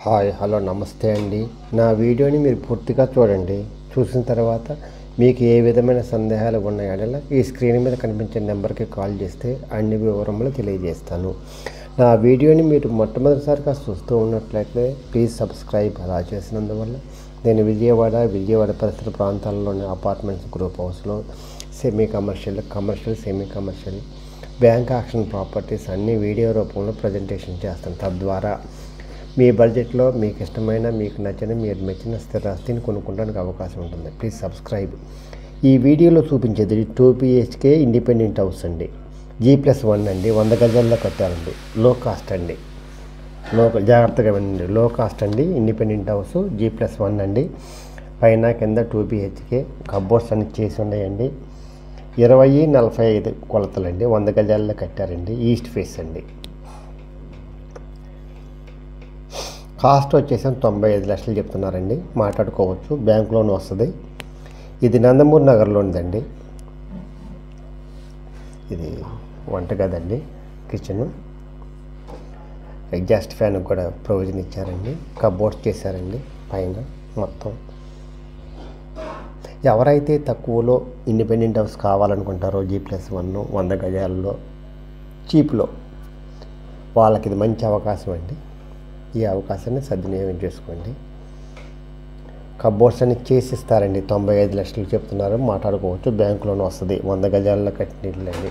Hi hello నమస్తే అండి. నా వీడియోని మీరు పూర్తిగా చూడండి. చూసిన తర్వాత మీకు ఏ విధమైన సందేహాలు ఉన్నాయో ఈ స్క్రీన్ మీద కనిపించే నెంబర్కి కాల్ చేస్తే అన్ని వివరములు తెలియజేస్తాను. నా వీడియోని మీరు మొట్టమొదటిసారిగా చూస్తూ ఉన్నట్లయితే ప్లీజ్ సబ్స్క్రైబ్. అలా చేసినందువల్ల నేను విజయవాడ పరిసర ప్రాంతాల్లోని అపార్ట్మెంట్స్, గ్రూప్ హౌస్లో semi commercial bank auction properties అన్ని వీడియో రూపంలో ప్రజెంటేషన్ చేస్తాను. తద్వారా మీ బడ్జెట్లో మీకు ఇష్టమైన, మీకు నచ్చిన, మీరు మెచ్చిన స్థిరాస్తిని కొనుక్కోవడానికి అవకాశం ఉంటుంది. Please subscribe. ఈ వీడియోలో చూపించేది 2 BHK ఇండిపెండెంట్ హౌస్ అండి. G+1 అండి. 100 గజాల్లో కట్టారండి. లో కాస్ట్ అండి. జాగ్రత్తగా వినండి. లో కాస్ట్ అండి. ఇండిపెండెంట్ హౌస్ G+1 అండి. పైన కింద 2 BHK కబోర్డ్స్ అన్ని చేసి ఉన్నాయండి. 20-45 కొలతలండి. 100 గజాల్లో కట్టారండి. ఈస్ట్ ఫేస్ అండి. కాస్ట్ వచ్చేసి 95 లక్షలు చెప్తున్నారండి. మాట్లాడుకోవచ్చు. బ్యాంక్ లోన్ వస్తుంది. ఇది నందమూరి నగర్లో ఉందండి. ఇది వంటగది అండి, కిచెన్, ఎగ్జాస్ట్ ఫ్యాన్ కూడా ప్రొవిజన్ ఇచ్చారండి. కబోర్డ్స్ చేశారండి పైన మొత్తం. ఎవరైతే తక్కువలో ఇండిపెండెంట్ హౌస్ కావాలనుకుంటారో G+1 100 గజాల్లో చీప్లో, వాళ్ళకి ఇది మంచి అవకాశం అండి. ఈ అవకాశాన్ని సద్వినియోగం చేసుకోండి. కబోర్డ్స్ అన్ని చేసిస్తారండి. 95 లక్షలు చెప్తున్నారు. మాట్లాడుకోవచ్చు. బ్యాంక్ లోన్ వస్తుంది. 100 గజాల్లో కట్టినట్లండి.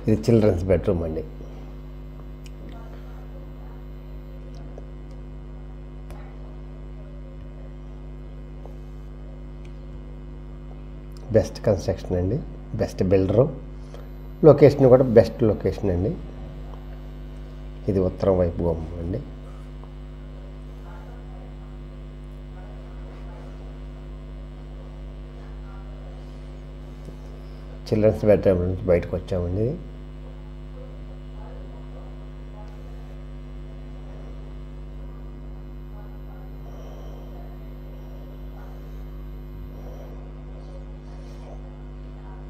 ఇది చిల్డ్రన్స్ బెడ్రూమ్ అండి. బెస్ట్ కన్స్ట్రక్షన్ అండి. Best builder. లొకేషన్ కూడా బెస్ట్ లొకేషన్ అండి. ఇది ఉత్తరం వైపు గుమ్మం అండి. చిల్డ్రన్స్ బెడ్రూమ్ నుంచి బయటకు వచ్చామండి.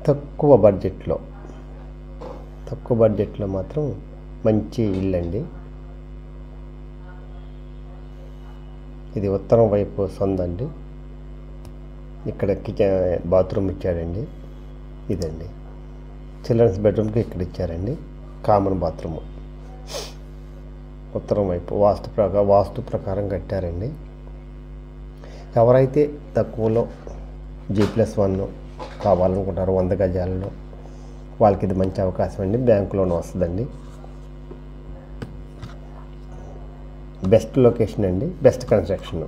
తక్కువ బడ్జెట్లో మాత్రం మంచి ఇల్లు అండి. ఇది ఉత్తరం వైపు సొందండి. ఇక్కడ కిచెన్, బాత్రూమ్ ఇచ్చాడండి. ఇదండి చిల్డ్రన్స్ బెడ్రూమ్కి ఇక్కడ ఇచ్చారండి. కామన్ బాత్రూమ్ ఉత్తరం వైపు వాస్తు ప్రకారం కట్టారండి. ఎవరైతే తక్కువలో G+1 కావాలనుకుంటారో 100 గజాలలో, వాళ్ళకి ఇది మంచి అవకాశం అండి. బ్యాంక్ లోన్ వస్తుందండి. బెస్ట్ లొకేషన్ అండి. Best construction.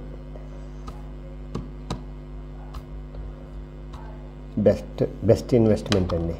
బెస్ట్ ఇన్వెస్ట్మెంట్ అండి.